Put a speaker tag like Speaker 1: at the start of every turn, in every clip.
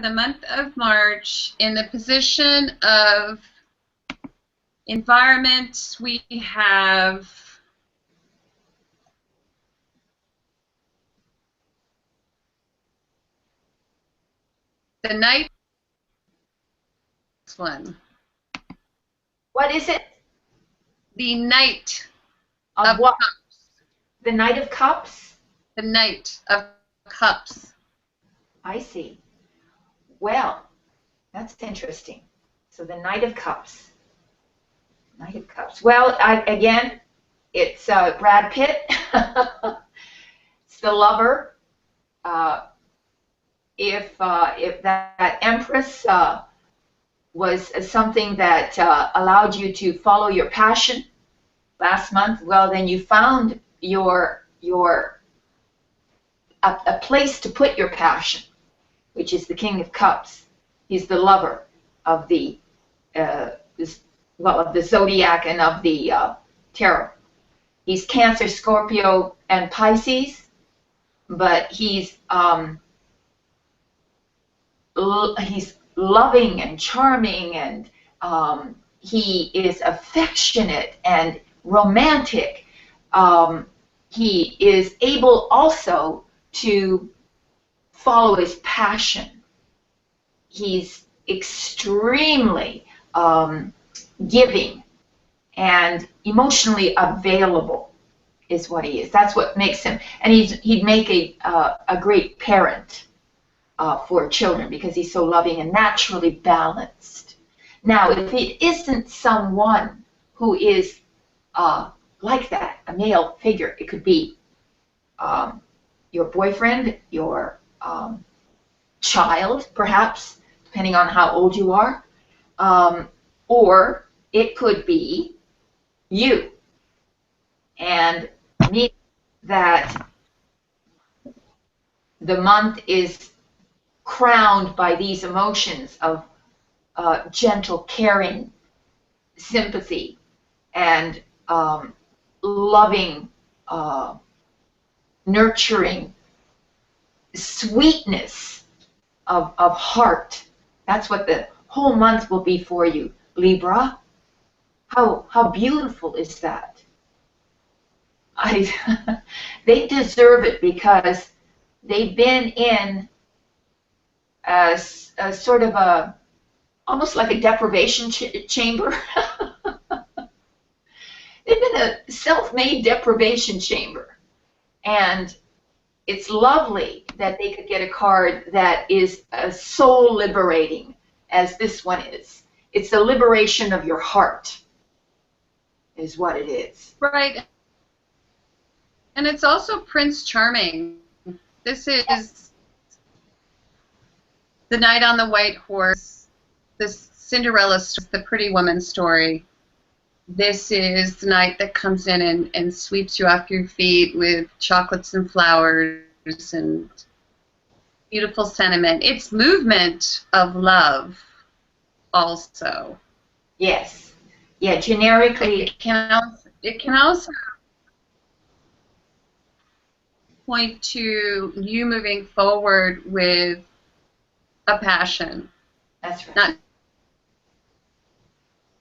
Speaker 1: the month of March, in the position of environment, we have the Knight. One.
Speaker 2: What is it?
Speaker 1: The Knight
Speaker 2: Of what?
Speaker 1: Cups.
Speaker 2: The Knight of Cups?
Speaker 1: The Knight of Cups.
Speaker 2: I see. Well, that's interesting. So the Knight of Cups. Knight of Cups. Well, again, it's Brad Pitt. It's the lover. If that Empress was something that allowed you to follow your passion last month, well, then you found a place to put your passion, which is the King of Cups. He's the lover of the of the zodiac and of the tarot. He's Cancer, Scorpio, and Pisces, but he's loving and charming, and he is affectionate and romantic. He is able also to follow his passion. He's extremely giving and emotionally available is what he is. That's what makes him, and he'd make a great parent for children because he's so loving and naturally balanced. Now, if it isn't someone who is like that, a male figure, it could be your boyfriend, your child, perhaps, depending on how old you are, or it could be you. And meaning that the month is crowned by these emotions of gentle, caring, sympathy, and loving, nurturing, sweetness of heart. That's what the whole month will be for you, Libra. How beautiful is that? They deserve it because they've been in a sort of almost like a deprivation chamber. They've been a self-made deprivation chamber. And it's lovely that they could get a card that is soul liberating, as this one is. It's the liberation of your heart, is what it is.
Speaker 1: Right. And it's also Prince Charming. This is the Knight on the White Horse, the Cinderella story, the Pretty Woman story. This is the knight that comes in and sweeps you off your feet with chocolates and flowers and beautiful sentiment. It's movement of love also.
Speaker 2: Yes. Yeah, generically.
Speaker 1: It can also point to you moving forward with a passion.
Speaker 2: That's right.
Speaker 1: Not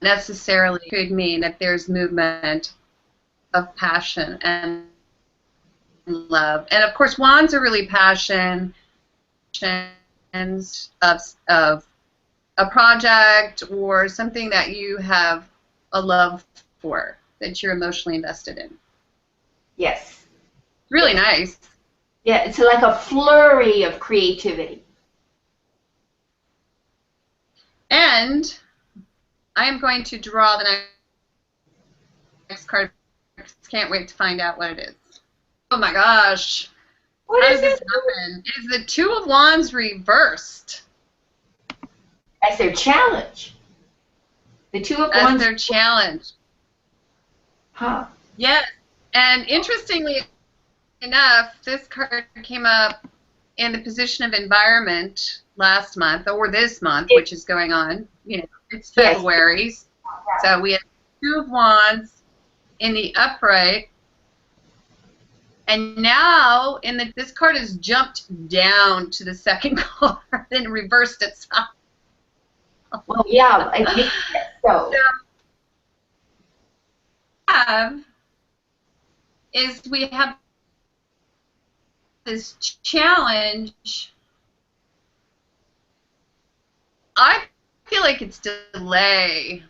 Speaker 1: necessarily could mean that there's movement of passion and love. And of course, wands are really passion of a project or something that you have a love for, that you're emotionally invested in.
Speaker 2: Yes.
Speaker 1: Really nice.
Speaker 2: Yeah, it's like a flurry of creativity.
Speaker 1: And I am going to draw the next card. Can't wait to find out what it is. Oh my gosh.
Speaker 2: What
Speaker 1: How
Speaker 2: is
Speaker 1: does this
Speaker 2: it?
Speaker 1: happen? It is the Two of Wands reversed.
Speaker 2: As their challenge. The Two of Wands.
Speaker 1: As their challenge.
Speaker 2: Huh.
Speaker 1: Yes. And interestingly enough, this card came up in the position of environment last month, or this month, which is going on. You know, it's February. Yes. So we have Two of Wands in the upright. And now, this card has jumped down to the second card and reversed itself.
Speaker 2: Well, yeah, I think so.
Speaker 1: We have this challenge. I feel like it's delay.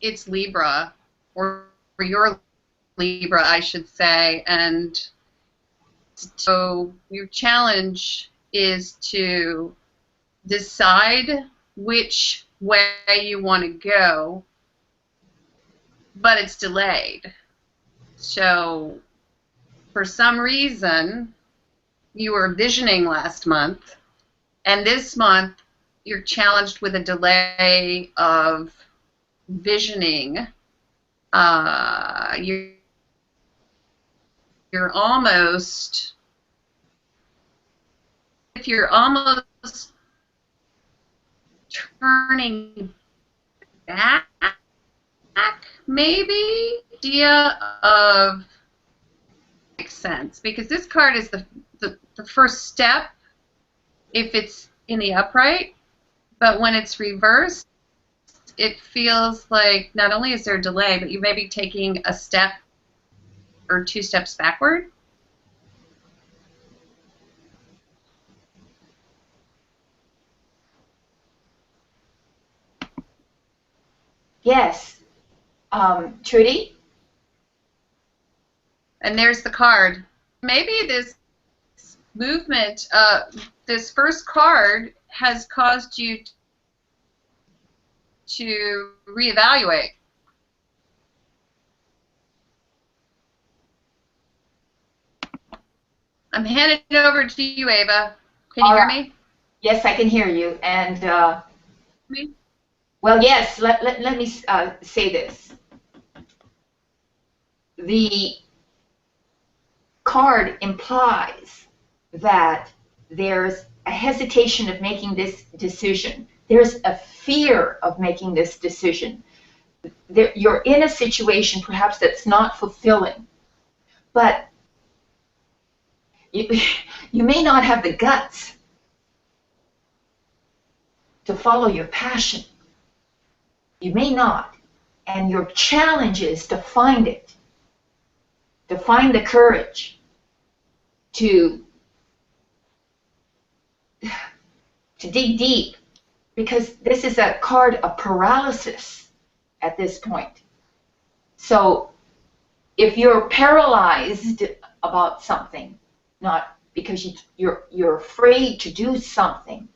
Speaker 1: It's Libra, or your Libra, I should say. And so your challenge is to decide which way you want to go, but it's delayed. So for some reason, you were visioning last month, and this month you're challenged with a delay of visioning. You're almost turning back, maybe. Idea of makes sense, because this card is the first step if it's in the upright, but when it's reversed, it feels like not only is there a delay, but you may be taking a step or 2 steps backward.
Speaker 2: Yes. Trudy?
Speaker 1: And there's the card. Maybe this movement, this first card has caused you to reevaluate. I'm handing it over to you, Ava. Can you hear me?
Speaker 2: Yes, I can hear you. And, well, yes, let me say this. The card implies that there's a hesitation of making this decision. There's a fear of making this decision. You're in a situation perhaps that's not fulfilling, but you may not have the guts to follow your passion. You may not. And your challenge is to find it, to find the courage to dig deep, because this is a card of paralysis at this point. So if you're paralyzed about something, not because you're afraid to do something,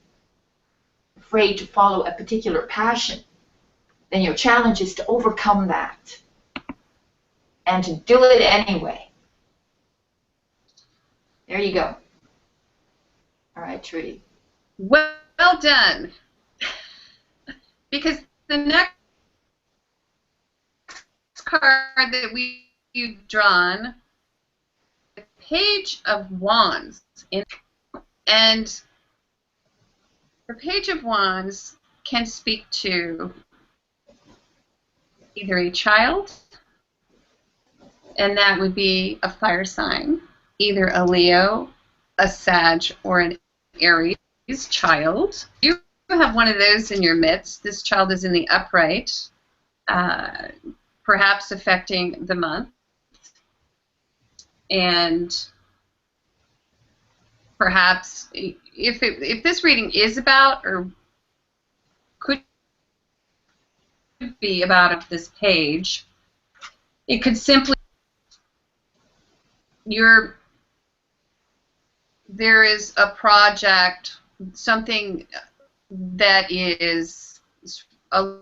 Speaker 2: afraid to follow a particular passion, then your challenge is to overcome that and to do it anyway. There you go. All right, Trudy.
Speaker 1: Well done. Because the next card that you've drawn, the Page of Wands. And the Page of Wands can speak to either a child, and that would be a fire sign, either a Leo, a Sag, or an Aries child. You have one of those in your midst. This child is in the upright, perhaps affecting the month, and perhaps if this reading is about, or could be about this page, it could simply there is a project, something that is a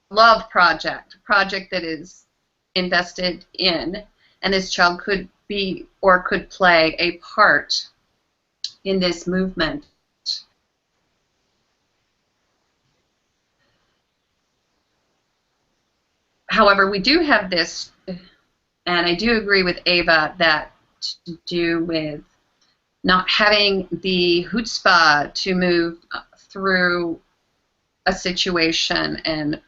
Speaker 1: love project, a project that is invested in, and this child could be or could play a part in this movement. However, we do have this, and I do agree with Ava, that to do with not having the chutzpah to move through a situation and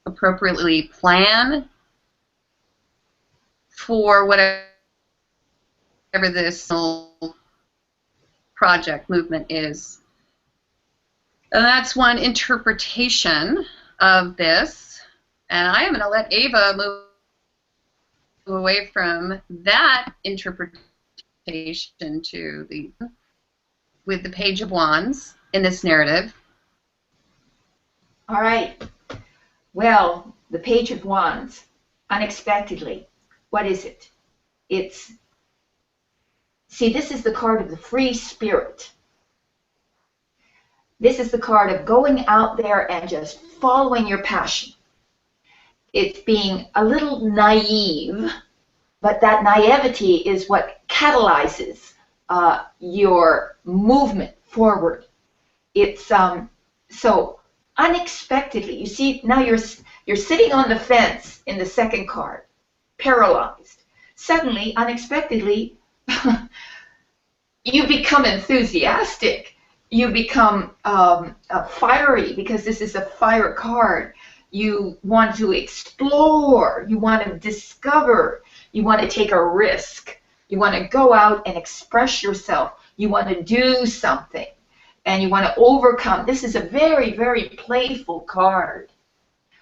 Speaker 1: appropriately plan for whatever this project movement is. And that's one interpretation of this. And I am going to let Ava move away from that interpretation to with the Page of Wands in this narrative.
Speaker 2: All right. Well, the Page of Wands, unexpectedly. What is it? See, this is the card of the free spirit. This is the card of going out there and just following your passion. It's being a little naive, but that naivety is what catalyzes your movement forward. It's so unexpectedly. You see, now you're sitting on the fence in the second card, paralyzed. Suddenly, unexpectedly, you become enthusiastic. You become fiery, because this is a fire card. You want to explore. You want to discover. You want to take a risk. You want to go out and express yourself. You want to do something. And you want to overcome. This is a very, very playful card.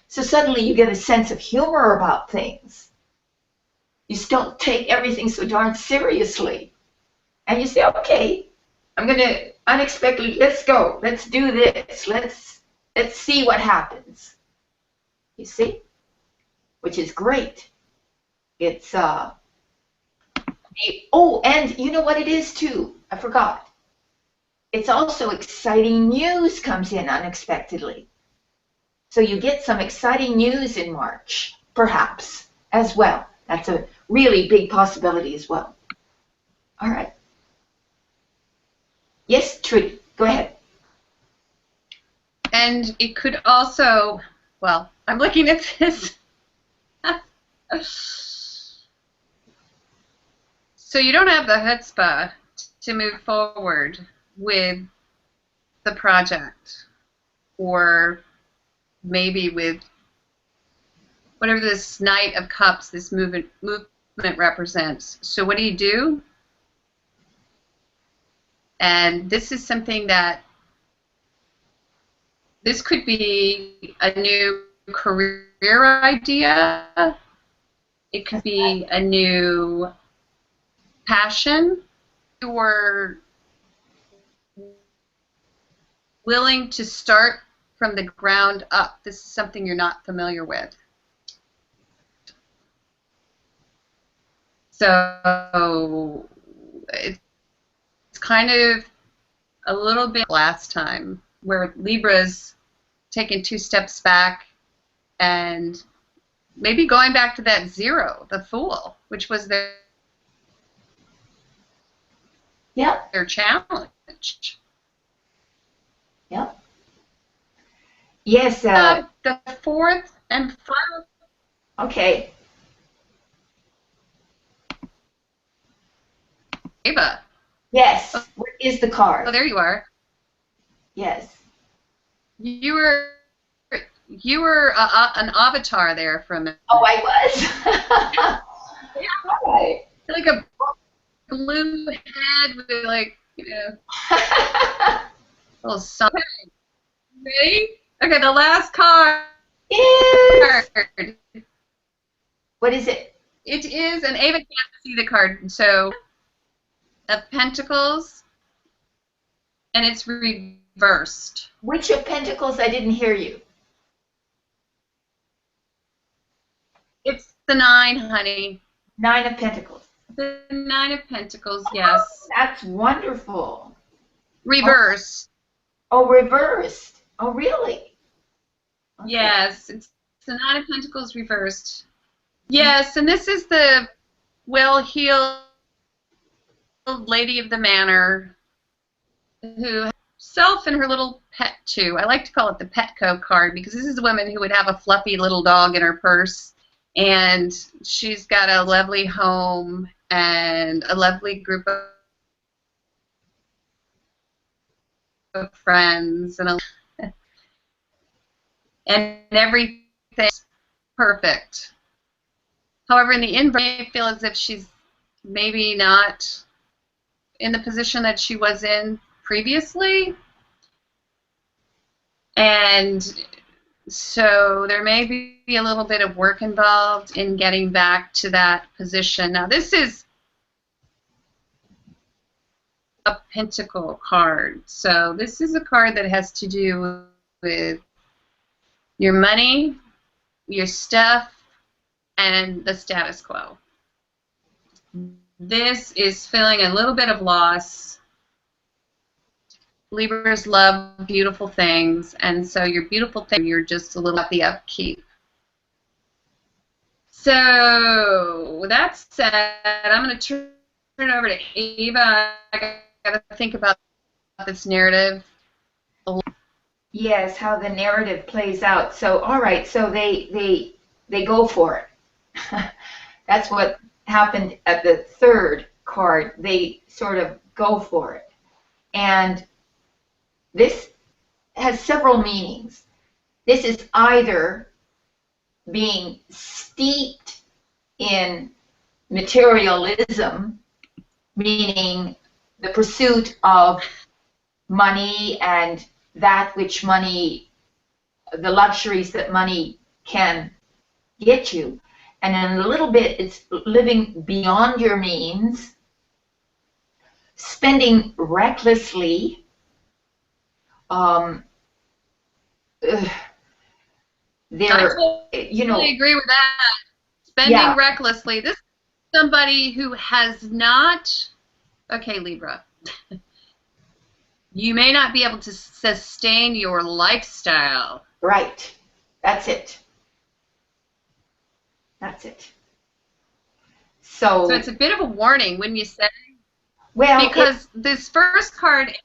Speaker 2: So suddenly you get a sense of humor about things. You just don't take everything so darn seriously. And you say, okay, I'm going to unexpectedly, let's go. Let's do this. Let's see what happens. You see? Which is great. It's, oh, and you know what it is too? I forgot. It's also exciting news comes in unexpectedly. So you get some exciting news in March, perhaps, as well. That's a really big possibility as well. All right. Yes, Trudy, go ahead.
Speaker 1: And it could also, well, I'm looking at this. So you don't have the chutzpah to move forward with the project, or maybe with whatever this Knight of Cups, this movement represents. So what do? And this is something that, this could be a new career idea. It could be a new passion. You were willing to start from the ground up. This is something you're not familiar with. So it's kind of a little bit last time, where Libra's taken 2 steps back and maybe going back to that 0, the Fool, which was their challenge.
Speaker 2: Yep. Yes.
Speaker 1: The 4th and final.
Speaker 2: Okay.
Speaker 1: Ava.
Speaker 2: Yes. What is the card?
Speaker 1: Oh, there you are.
Speaker 2: Yes.
Speaker 1: You were an avatar there for a minute.
Speaker 2: Oh, I was.
Speaker 1: Yeah.
Speaker 2: All right.
Speaker 1: Like a blue head with, like, you know, little sun. Ready? Okay, the last card.
Speaker 2: Is. What is it?
Speaker 1: It is, and Ava can't see the card, so of Pentacles, and it's reversed.
Speaker 2: Which of Pentacles? I didn't hear you.
Speaker 1: It's the 9, honey.
Speaker 2: 9 of Pentacles.
Speaker 1: The 9 of Pentacles, yes.
Speaker 2: Oh, that's wonderful.
Speaker 1: Reversed.
Speaker 2: Oh, reversed. Oh, really? Okay.
Speaker 1: Yes, it's the 9 of Pentacles reversed. Yes, and this is the well-heeled lady of the manor who has herself and her little pet too. I like to call it the Petco card, because this is a woman who would have a fluffy little dog in her purse, and she's got a lovely home and a lovely group of friends, and everything's perfect. However, in the inverse, I feel as if she's maybe not in the position that she was in previously. And so there may be a little bit of work involved in getting back to that position. Now, this is a pentacle card. So this is a card that has to do with your money, your stuff, and the status quo. This is feeling a little bit of loss. Libras love beautiful things, and so your beautiful thing, you're just a little at the upkeep. So with that said, I'm going to turn it over to Ava. I got to think about this narrative.
Speaker 2: Yes, how the narrative plays out. So, all right, so they go for it. That's what happened at the third card. They sort of go for it. And this has several meanings. This is either being steeped in materialism, meaning the pursuit of money and that which money, the luxuries that money can get you. And in a little bit, it's living beyond your means, spending recklessly,
Speaker 1: I totally agree with that. Spending recklessly. This is somebody who has not, okay, Libra, you may not be able to sustain your lifestyle.
Speaker 2: Right. That's it. That's it. So
Speaker 1: it's a bit of a warning, wouldn't you say?
Speaker 2: Well,
Speaker 1: because this first card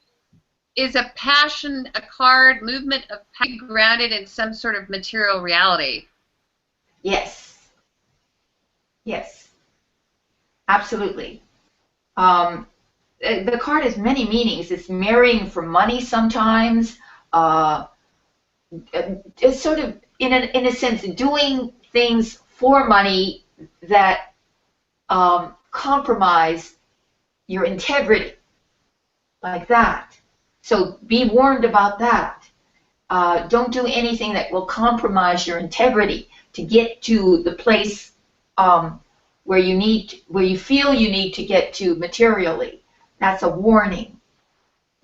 Speaker 1: is a passion, a card, movement of passion grounded in some sort of material reality.
Speaker 2: Yes. Yes. Absolutely. The card has many meanings. It's marrying for money sometimes. It's sort of, in a sense, doing things for money that compromise your integrity, like that. So be warned about that. Don't do anything that will compromise your integrity to get to the place where you feel you need to get to materially. That's a warning,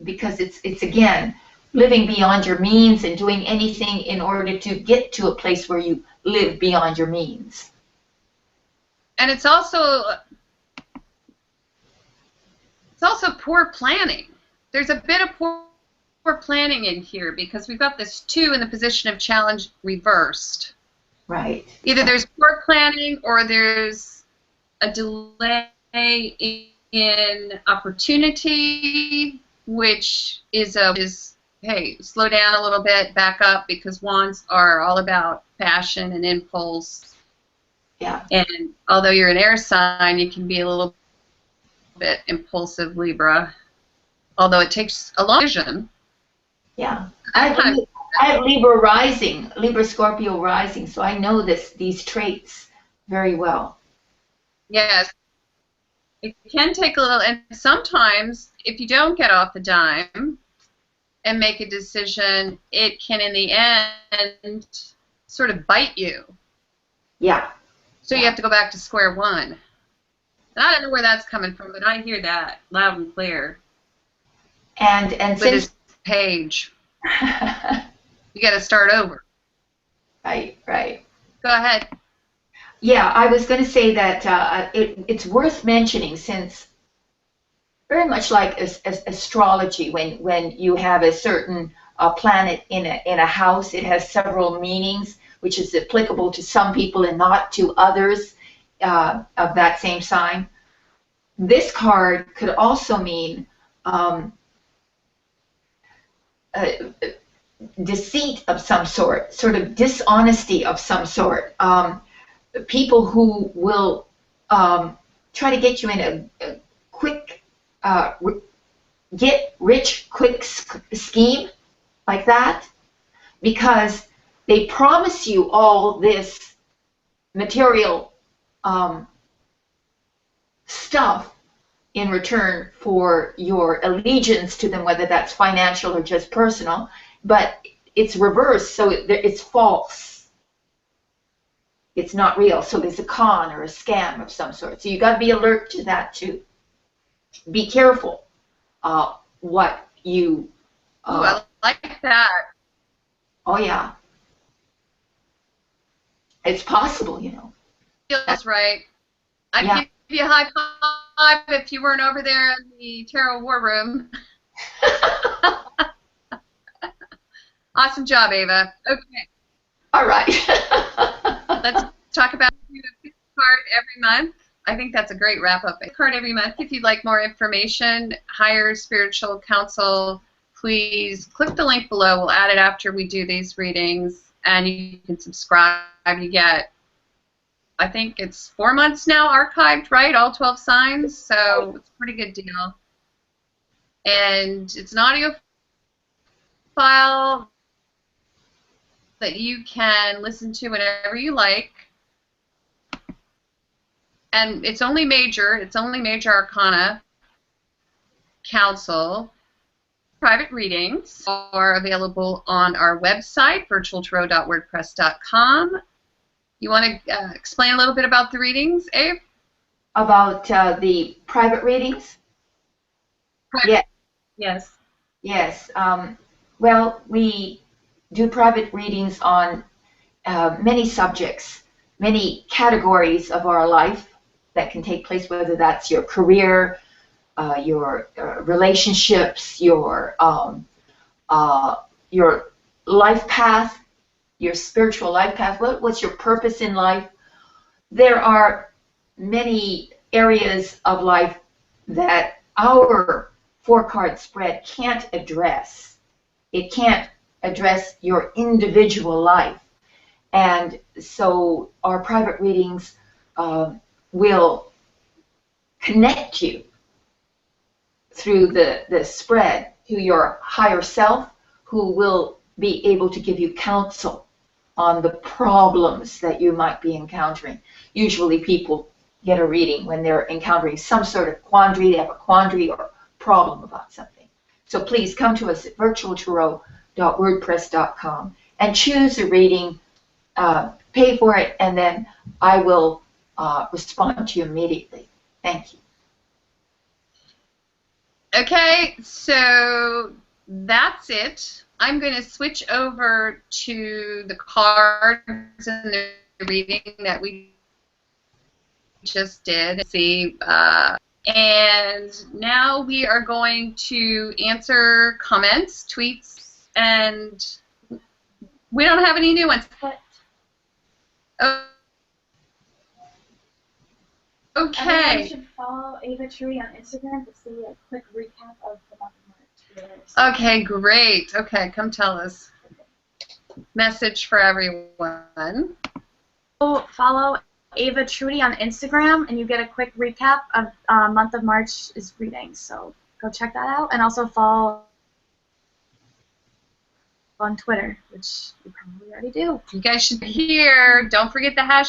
Speaker 2: because it's again living beyond your means and doing anything in order to get to a place where you live beyond your means.
Speaker 1: And it's also poor planning. There's a bit of poor planning in here, because we've got this 2 in the position of challenge reversed.
Speaker 2: Right.
Speaker 1: Either there's poor planning or there's a delay in opportunity, which is hey, slow down a little bit, back up, because wands are all about passion and impulse.
Speaker 2: Yeah.
Speaker 1: And although you're an air sign, you can be a little bit impulsive, Libra. Although it takes a long vision.
Speaker 2: Yeah. I have Libra rising, Libra Scorpio rising, so I know these traits very well.
Speaker 1: Yes. It can take a little, and sometimes if you don't get off the dime and make a decision, it can in the end sort of bite you.
Speaker 2: Yeah.
Speaker 1: So you have to go back to square one. And I don't know where that's coming from, but I hear that loud and clear.
Speaker 2: And
Speaker 1: with this page, you got to start over.
Speaker 2: Right. Right.
Speaker 1: Go ahead.
Speaker 2: Yeah, I was going to say that it's worth mentioning, since very much like astrology, when you have a certain planet in a house, it has several meanings, which is applicable to some people and not to others of that same sign. This card could also mean deceit of some sort of dishonesty of some sort. People who will try to get you in a quick, get rich quick scheme, like that, because they promise you all this material stuff in return for your allegiance to them, whether that's financial or just personal, but it's reversed, so it's false. It's not real, so there's a con or a scam of some sort. So you got to be alert to that too. Be careful what you...
Speaker 1: Ooh, I like that.
Speaker 2: Oh, yeah. It's possible, you know.
Speaker 1: Feels right. I'd
Speaker 2: Yeah.
Speaker 1: give you a high five if you weren't over there in the tarot war room. Awesome job, Ava. Okay.
Speaker 2: All right.
Speaker 1: Let's talk about a card every month. I think that's a great wrap-up. A card every month. If you'd like more information, higher spiritual counsel, please click the link below. We'll add it after we do these readings, and you can subscribe. You get, I think it's 4 months now archived, right? All 12 signs, so it's a pretty good deal. And it's an audio file that you can listen to whenever you like. And it's only major arcana counsel. Private readings are available on our website, virtualtarot.wordpress.com. You want to explain a little bit about the readings, Abe?
Speaker 2: About the private readings? Yeah.
Speaker 1: Yes.
Speaker 2: Yes. Well, we do private readings on many subjects, many categories of our life that can take place, whether that's your career, your relationships, your life path, your spiritual life path. What's your purpose in life? There are many areas of life that our 4-card spread can't address. It can't address your individual life. And so our private readings will connect you through the spread to your higher self, who will be able to give you counsel on the problems that you might be encountering. Usually people get a reading when they're encountering some sort of quandary, they have a quandary or problem about something. So please come to us at virtualtarot.wordpress.com and choose a reading, pay for it, and then I will respond to you immediately. Thank you.
Speaker 1: Okay, so that's it. I'm going to switch over to the cards and the reading that we just did. See, and now we are going to answer comments, tweets, and we don't have any new ones. Okay.
Speaker 3: You should follow Ava Trudy on Instagram to see a quick recap of the month of March.
Speaker 1: Okay, great. Okay, come tell us. Message for everyone.
Speaker 3: Follow Ava Trudy on Instagram, and you get a quick recap of month of March's readings. So go check that out, and also follow on Twitter, which you probably already do.
Speaker 1: You guys should be here. Don't forget the hashtag.